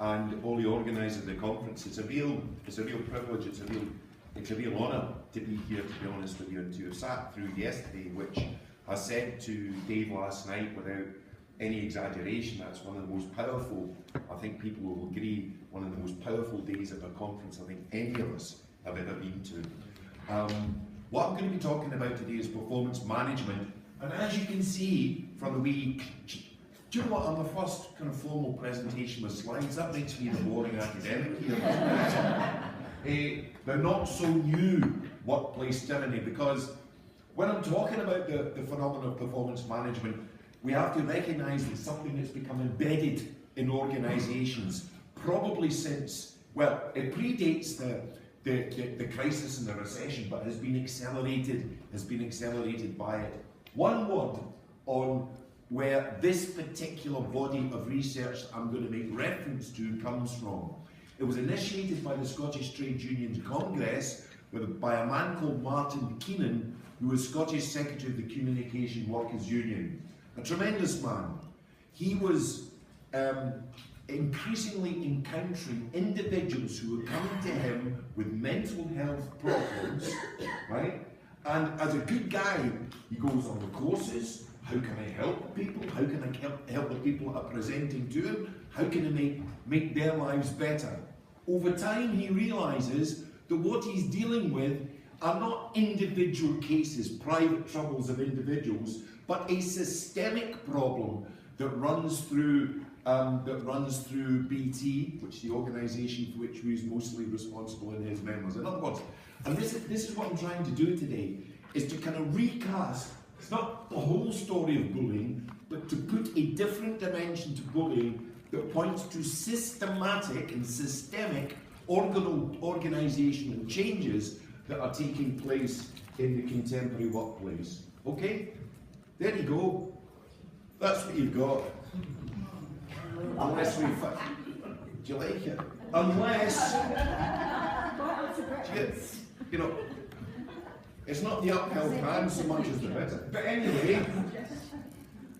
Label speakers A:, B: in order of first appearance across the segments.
A: and all the organisers of the conference. It's a real privilege, it's a real honour to be here, to be honest with you, and to have sat through yesterday, which I said to Dave last night without any exaggeration, that's one of the most powerful, I think people will agree, one of the most powerful days of a conference I think any of us have ever been to. What I'm going to be talking about today is performance management, and as you can see from the wee, do you know what, on the first kind of formal presentation with slides, that makes me the boring academic here. They're not so new workplace tyranny, because when I'm talking about the phenomenon of performance management, we have to recognise that something that's become embedded in organisations, probably since, well, it predates the crisis and the recession, but has been accelerated by it. One word on where this particular body of research I'm going to make reference to comes from. It was initiated by the Scottish Trade Unions Congress by a man called Martin Keenan, who was Scottish Secretary of the Communication Workers Union. A tremendous man. He was increasingly encountering individuals who were coming to him with mental health problems, right? And as a good guy, he goes on the courses. How can I help people? How can I help the people that are presenting to him? How can I make their lives better? Over time, he realises that what he's dealing with are not individual cases, private troubles of individuals, but a systemic problem that runs through BT, which the organisation for which he is mostly responsible in his memoirs. In other words, and this is what I'm trying to do today, is to kind of recast. It's not the whole story of bullying, but to put a different dimension to bullying that points to systematic and systemic organisational changes that are taking place in the contemporary workplace. Okay? There you go. That's what you've got. Unless we... Do you like it? Unless... You know... It's not the uphill climb so much as the better. But anyway, if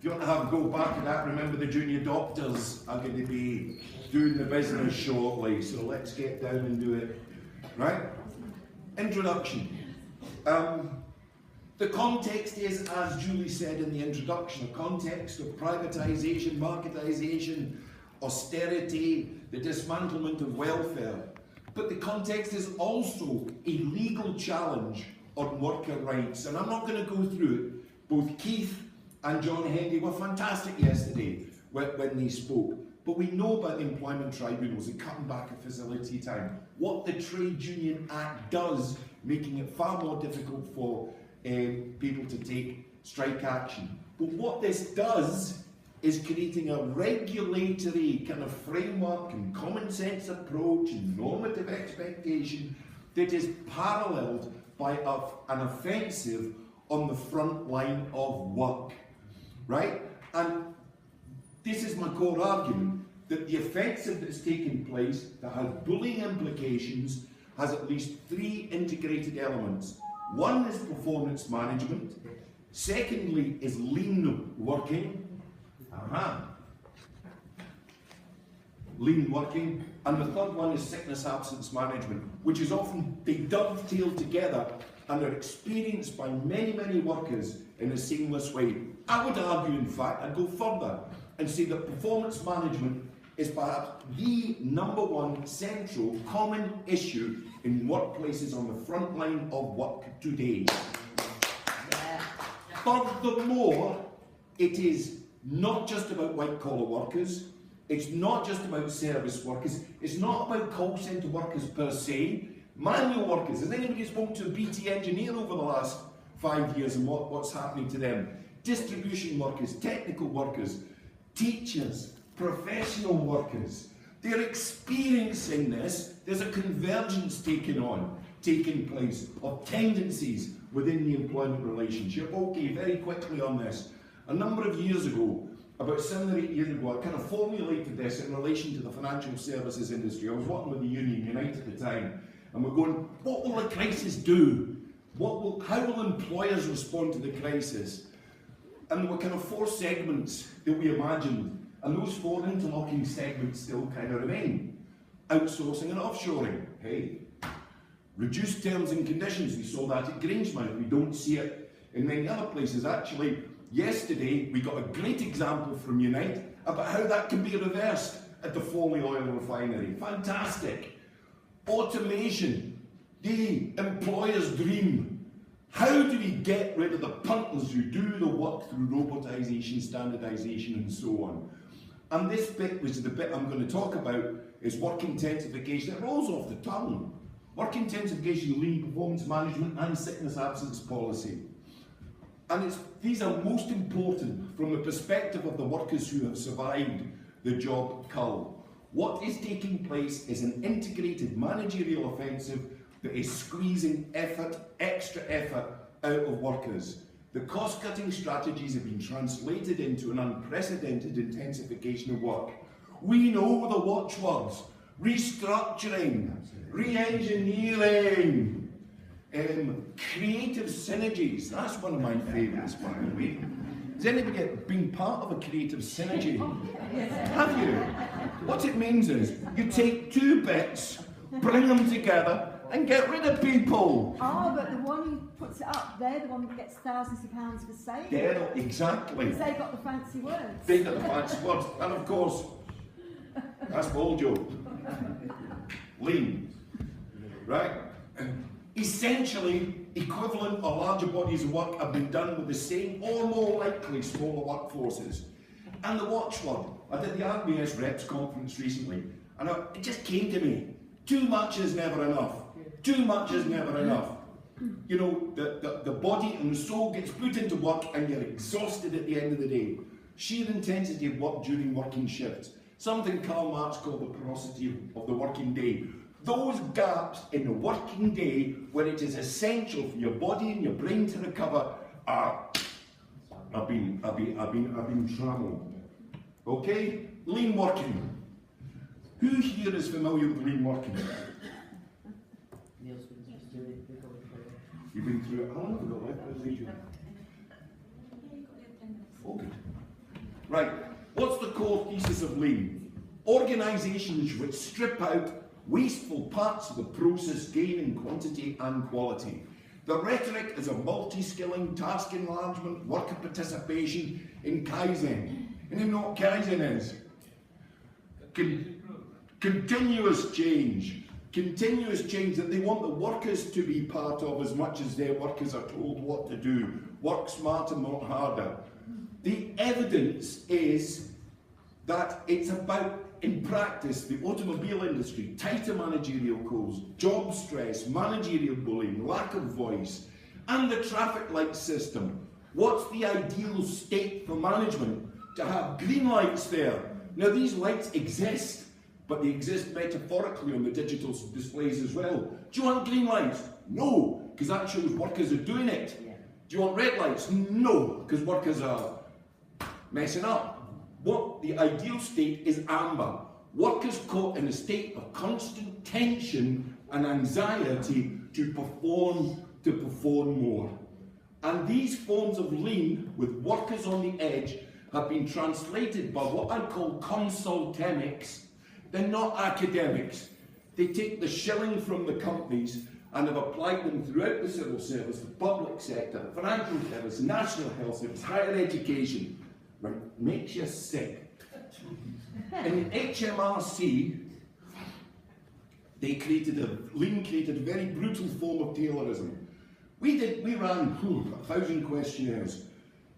A: you want to have a go back at that, remember the junior doctors are going to be doing the business shortly, so let's get down and do it. Right? Introduction. The context is, as Julie said in the introduction, a context of privatisation, marketisation, austerity, the dismantlement of welfare. But the context is also a legal challenge on worker rights, and I'm not going to go through it. Both Keith and John Hendy were fantastic yesterday when they spoke, but we know about the employment tribunals and cutting back a facility time, what the Trade Union Act does, making it far more difficult for people to take strike action. But what this does is creating a regulatory kind of framework and common sense approach and normative expectation that is paralleled by an offensive on the front line of work, right? And this is my core argument, that the offensive that's taken place that has bullying implications has at least three integrated elements. One is performance management, secondly is lean working, lean working, and the third one is sickness absence management, which is often, they dovetail together and are experienced by many, many workers in a seamless way. I would argue, in fact, I'd go further and say that performance management is perhaps the #1 central common issue in workplaces on the front line of work today. Yeah. Furthermore, it is not just about white-collar workers, it's not just about service workers, it's not about call centre workers per se, manual workers. Has anybody spoken to a BT engineer over the last 5 years and what's happening to them? Distribution workers, technical workers, teachers, professional workers. They're experiencing this. There's a convergence taking place of tendencies within the employment relationship. Okay, very quickly on this. A number of years ago, about 7 or 8 years ago, I kind of formulated this in relation to the financial services industry. I was working with the union, Unite at the time, and we're going, what will the crisis do? How will employers respond to the crisis? And there were kind of 4 segments that we imagined. And those four interlocking segments still kind of remain. Outsourcing and offshoring, hey. Reduced terms and conditions, we saw that at Greenwich, we don't see it in many other places. Actually, yesterday we got a great example from Unite about how that can be reversed at the Foley Oil Refinery. Fantastic. Automation, the employer's dream. How do we get rid of the punters who do the work through robotisation, standardisation and so on? And this bit, which is the bit I'm going to talk about, is work intensification. It rolls off the tongue. Work intensification, lean performance management and sickness absence policy. And these are most important from the perspective of the workers who have survived the job cull. What is taking place is an integrated managerial offensive that is squeezing effort, extra effort, out of workers. The cost-cutting strategies have been translated into an unprecedented intensification of work. We know the watchwords: restructuring, re-engineering, creative synergies. That's one of my favourites, by the way. Has anybody been part of a creative synergy? Have you? What it means is, you take two bits, bring them together, and get rid of people.
B: Oh, but the one who puts it up, they're the one that gets thousands of pounds for sale.
A: Exactly.
B: Because they got the fancy words.
A: They got the fancy words. And of course, that's Boljo. Lean. Right? Essentially, equivalent or larger bodies of work have been done with the same or more likely smaller workforces. And the watchword, I did the RBS Reps conference recently, and it just came to me. Too much is never enough. Too much is never enough. You know, the body and the soul gets put into work and you're exhausted at the end of the day. Sheer intensity of work during working shifts. Something Karl Marx called the porosity of the working day. Those gaps in the working day where it is essential for your body and your brain to recover are been trammeled. Okay? Lean working. Who here is familiar with lean working? You've been through it. How long have you got left? Oh, good. Right. What's the core thesis of lean? Organisations which strip out wasteful parts of the process, gain in quantity and quality. The rhetoric is of multi-skilling, task enlargement, worker participation in Kaizen. And you know what Kaizen is? Continuous change. Continuous change that they want the workers to be part of as much as their workers are told what to do. Work smarter, not harder. The evidence is that it's about, in practice, the automobile industry, tighter managerial codes, job stress, managerial bullying, lack of voice, and the traffic light system. What's the ideal state for management? To have green lights there. Now these lights exist, but they exist metaphorically on the digital displays as well. Do you want green lights? No, because that shows workers are doing it. Yeah. Do you want red lights? No, because workers are messing up. What the ideal state is amber. Workers caught in a state of constant tension and anxiety to perform more. And these forms of lean, with workers on the edge, have been translated by what I call consultemics. They're not academics. They take the shilling from the companies and have applied them throughout the civil service, the public sector, the financial service, national health service, higher education. Right, makes you sick. In HMRC, Lean created a very brutal form of Taylorism. We ran 1,000 questionnaires.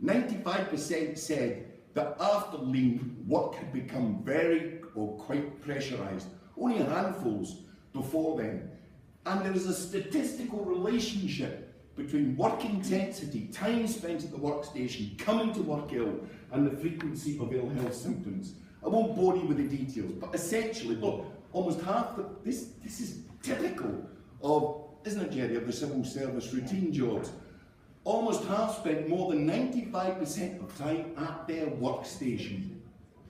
A: 95% said that after Lean, work had become very or quite pressurised. Only handfuls before then. And there is a statistical relationship between work intensity, time spent at the workstation, coming to work ill, and the frequency of ill health symptoms. I won't bore you with the details, but essentially, look, almost half this is typical of, isn't it, Jerry, of the civil service routine jobs. Almost half spent more than 95% of time at their workstation,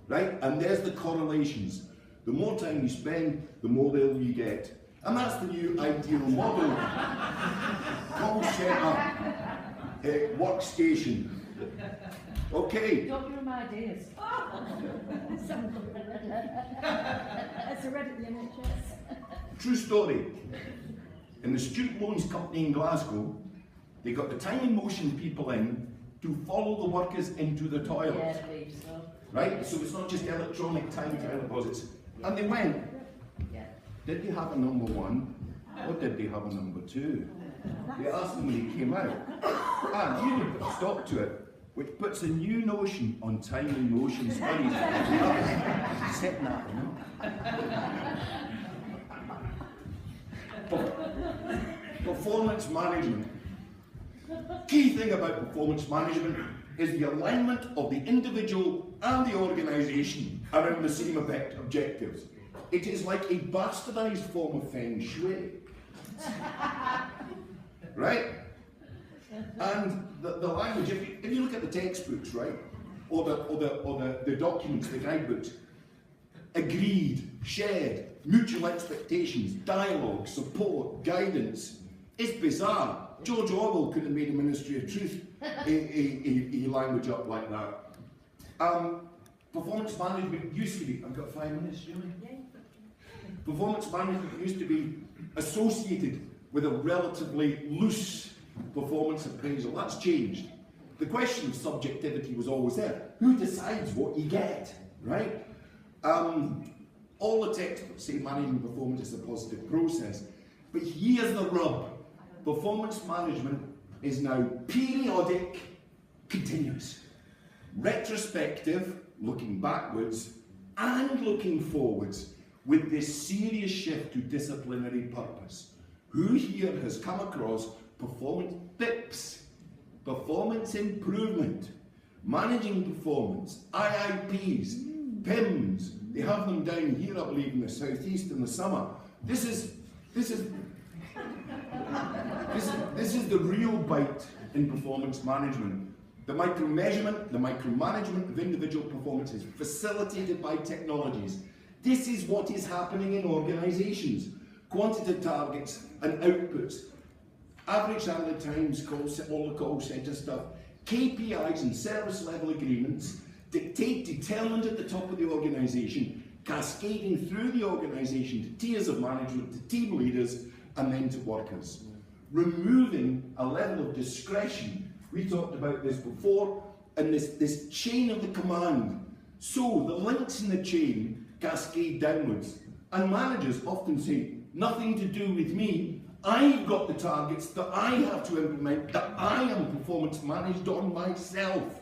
A: right? And there's the correlations. The more time you spend, the more ill you get. And that's the new ideal model. Call set up workstation. Okay.
C: Don't give them ideas.
B: That's a read at the NHS.
A: True story. In the student loans company in Glasgow, they got the time and motion people in to follow the workers into the toilet.
C: Yeah, I believe so.
A: Right? So it's not just electronic time deposits. And they went,
C: Yeah.
A: did they have a number one or did they have a number two? They asked him when he came out. And you need to put a stop to it, which puts a new notion on time and motion studies. Setting that, you know. Performance management. Key thing about performance management is the alignment of the individual and the organisation around the same objectives. It is like a bastardised form of feng shui. Right? And the language, if you look at the textbooks, right, or the documents, the guidebooks, agreed, shared, mutual expectations, dialogue, support, guidance, it's bizarre. George Orwell couldn't have made a Ministry of Truth a language up like that. Performance management used to be, I've got 5 minutes, Julie? Yeah. Performance management used to be associated with a relatively loose performance appraisal. That's changed. The question of subjectivity was always there. Who decides what you get, right? All the textbooks say managing performance is a positive process, but here's the rub. Performance management is now periodic, continuous, retrospective, looking backwards, and looking forwards, with this serious shift to disciplinary purpose. Who here has come across performance tips, performance improvement, managing performance, IIPs, PIMs? They have them down here, I believe, in the southeast in the summer. This is the real bite in performance management. The micromeasurement, the micromanagement of individual performance is facilitated by technologies. This is what is happening in organisations. Quantitative targets and outputs, average handling times, all the call centre stuff, KPIs and service level agreements determined at the top of the organisation, cascading through the organisation to tiers of management, to team leaders, and then to workers. Removing a level of discretion. We talked about this before, and this chain of the command. So the links in the chain cascade downwards. And managers often say, nothing to do with me. I've got the targets that I have to implement, that I am performance managed on myself.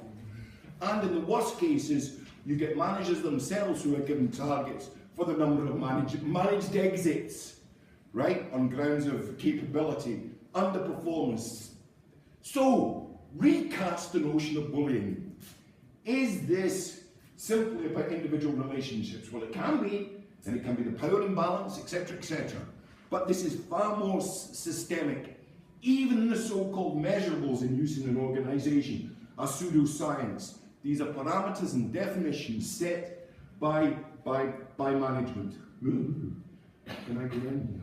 A: And in the worst cases, you get managers themselves who are given targets for the number of managed exits, right, on grounds of capability, underperformance. So, recast the notion of bullying. Is this simply about individual relationships? Well, it can be, and it can be the power imbalance, etc., etc. But this is far more systemic. Even the so-called measurables in use in an organisation are pseudoscience. These are parameters and definitions set by management. Can I get in?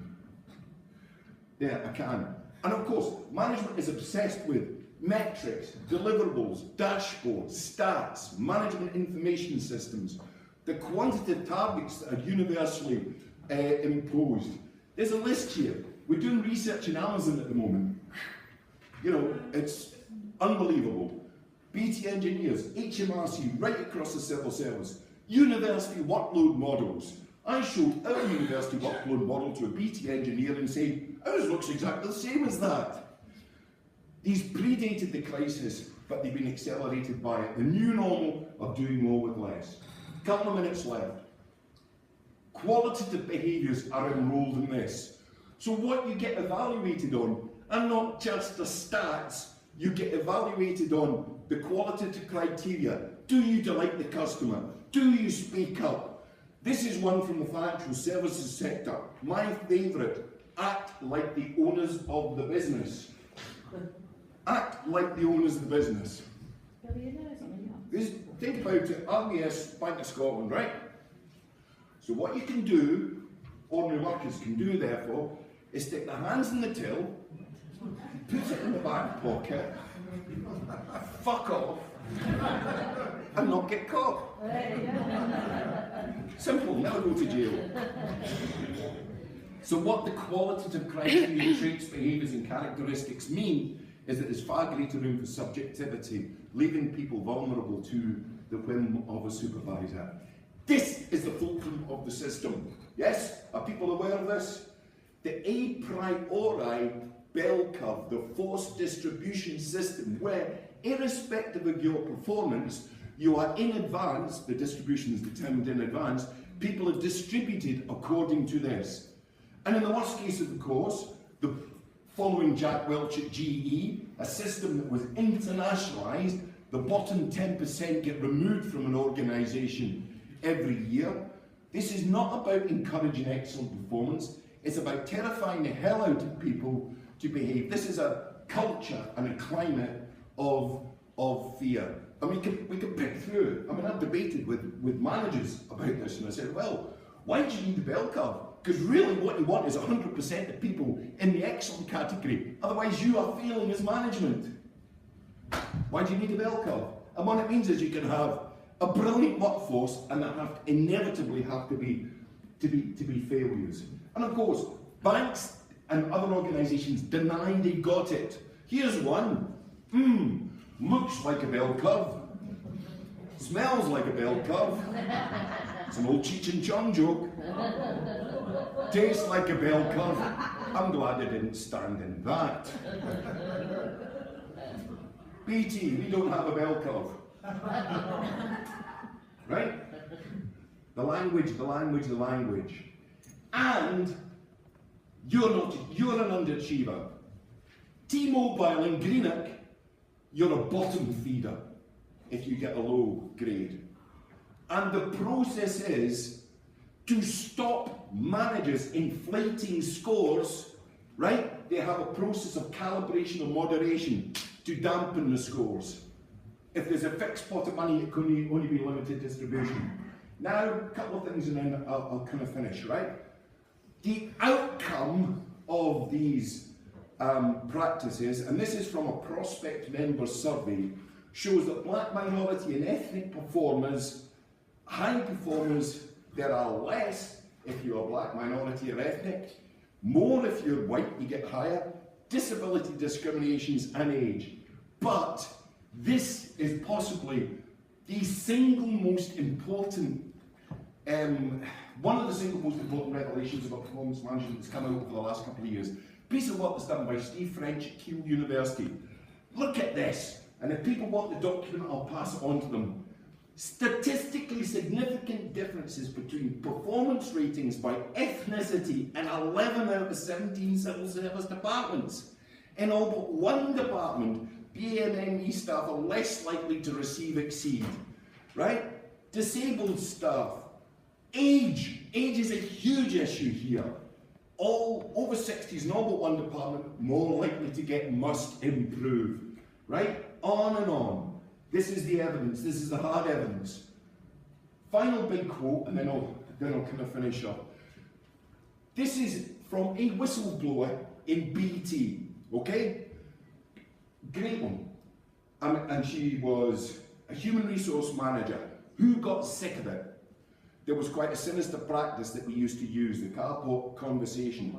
A: Yeah, I can. And of course, management is obsessed with metrics, deliverables, dashboards, stats, management information systems, the quantitative targets that are universally imposed. There's a list here. We're doing research in Amazon at the moment. You know, it's unbelievable. BT engineers, HMRC, right across the civil service, university workload models. I showed our university workload model to a BT engineer and said, ours looks exactly the same as that. These predated the crisis, but they've been accelerated by it. The new normal of doing more with less. A couple of minutes left. Qualitative behaviours are enrolled in this. So what you get evaluated on are not just the stats, you get evaluated on the qualitative criteria. Do you delight the customer? Do you speak up? This is one from the financial services sector. My favourite, act like the owners of the business. Act like the owners of the business. Think about it, RBS, Bank of Scotland, right? So what you can do, ordinary workers can do therefore, is stick their hands in the till, put it in the back pocket, fuck off, and not get caught. Simple, never go to jail. So what the qualitative criteria, traits, behaviours and characteristics mean is that there's far greater room for subjectivity, leaving people vulnerable to the whim of a supervisor. This is the fulcrum of the system. Yes? Are people aware of this? The a priori bell curve, the forced distribution system, where irrespective of your performance, you are in advance, the distribution is determined in advance, people are distributed according to this. And in the worst case of the course, the following Jack Welch at GE, a system that was internationalised, the bottom 10% get removed from an organisation every year. This is not about encouraging excellent performance, it's about terrifying the hell out of people to behave. This is a culture and a climate of fear. And we can pick through. I mean, I've debated with managers about this, and I said, well, why do you need the bell curve? Because really what you want is 100% of people in the excellent category. Otherwise you are failing as management. Why do you need a bell curve? And what it means is you can have a brilliant workforce and that inevitably have to be failures. And of course, banks and other organisations deny they got it. Here's one. Looks like a bell curve. Smells like a bell curve. It's an old Cheech and Chong joke. Tastes like a bell curve. I'm glad I didn't stand in that. BT, we don't have a bell curve. Right? The language. And you're an underachiever. T-Mobile in Greenwich, you're a bottom feeder if you get a low grade. And the process is to stop managers inflating scores, right? They have a process of calibration or moderation to dampen the scores. If there's a fixed pot of money, it can only be limited distribution. Now, a couple of things and then I'll kind of finish, right? The outcome of these practices, and this is from a prospect member survey, shows that black minority and ethnic performers, high performers, there are less if you're black minority or ethnic, more if you're white, you get higher, disability discriminations and age. But this is possibly the single most important, one of the single most important revelations about performance management that's come out over the last couple of years. Piece of work that's done by Steve French at Keele University. Look at this, and if people want the document, I'll pass it on to them. Statistically significant differences between performance ratings by ethnicity in 11 out of 17 civil service departments. In all but one department, BMME staff are less likely to receive exceed, right? Disabled staff, age is a huge issue here. All over 60s in all but one department, more likely to get must improve, right? On and on. This is the evidence, this is the hard evidence. Final big quote, and then I'll kind of finish up. This is from a whistleblower in BT, okay? Great one. And she was a human resource manager who got sick of it. There was quite a sinister practice that we used to use, the carport conversation.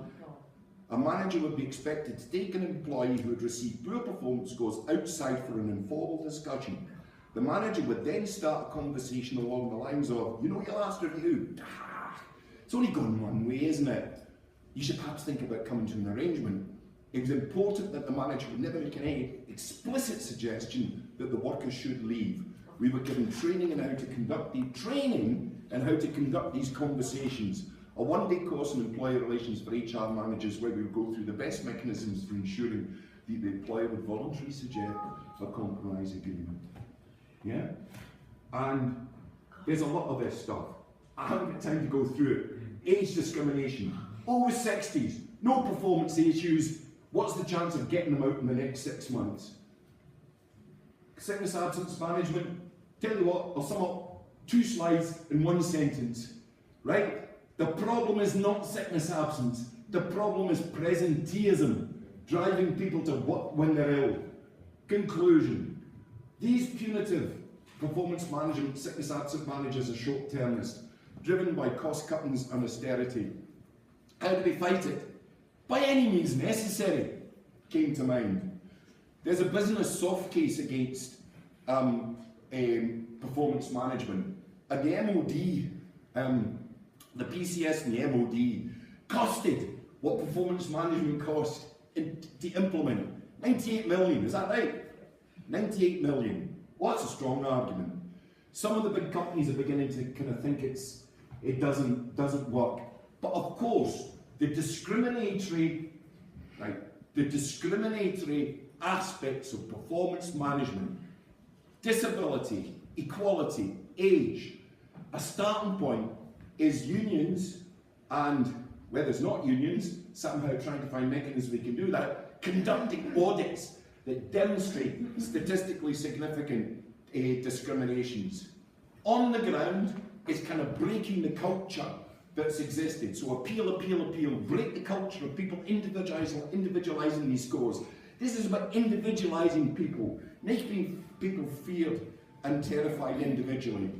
A: A manager would be expected to take an employee who had received poor performance scores outside for an informal discussion. The manager would then start a conversation along the lines of, you know your last review? It's only gone one way, isn't it? You should perhaps think about coming to an arrangement. It was important that the manager would never make any explicit suggestion that the worker should leave. We were given training in how to conduct these conversations. A one-day course in employee relations for HR managers where we would go through the best mechanisms for ensuring that the employer would voluntarily suggest a compromise agreement. Yeah? And there's a lot of this stuff. I haven't got time to go through it. Age discrimination, over 60s, no performance issues. What's the chance of getting them out in the next 6 months? Sickness absence management. Tell you what, I'll sum up 2 slides in 1 sentence. Right? The problem is not sickness absence. The problem is presenteeism, driving people to work when they're ill. Conclusion. These punitive performance management sickness absent managers are short-termist, driven by cost cuttings and austerity. How do they fight it? By any means necessary, came to mind. There's a business soft case against performance management, and the MOD, the PCS and the MOD costed what performance management cost to implement. 98 million, is that right? 98 million. Well, that's a strong argument. Some of the big companies are beginning to kind of think it doesn't work. But of course, the discriminatory aspects of performance management, disability, equality, age, a starting point is unions, and where there's not unions, somehow trying to find mechanisms we can do that, conducting audits that demonstrate statistically significant discriminations. On the ground, it's kind of breaking the culture that's existed. So appeal, break the culture of people individualising these scores. This is about individualising people, making people feared and terrified individually,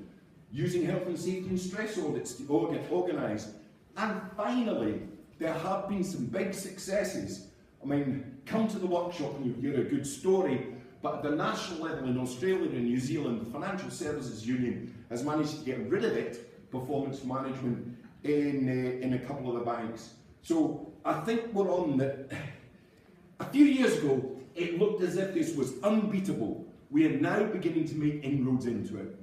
A: using health and safety and stress audits to organise. And finally, there have been some big successes. I mean, come to the workshop and you'll hear a good story, but at the national level in Australia and New Zealand, the Financial Services Union has managed to get rid of it, performance management, in a couple of the banks. So I think we're on the... A few years ago, it looked as if this was unbeatable. We are now beginning to make inroads into it.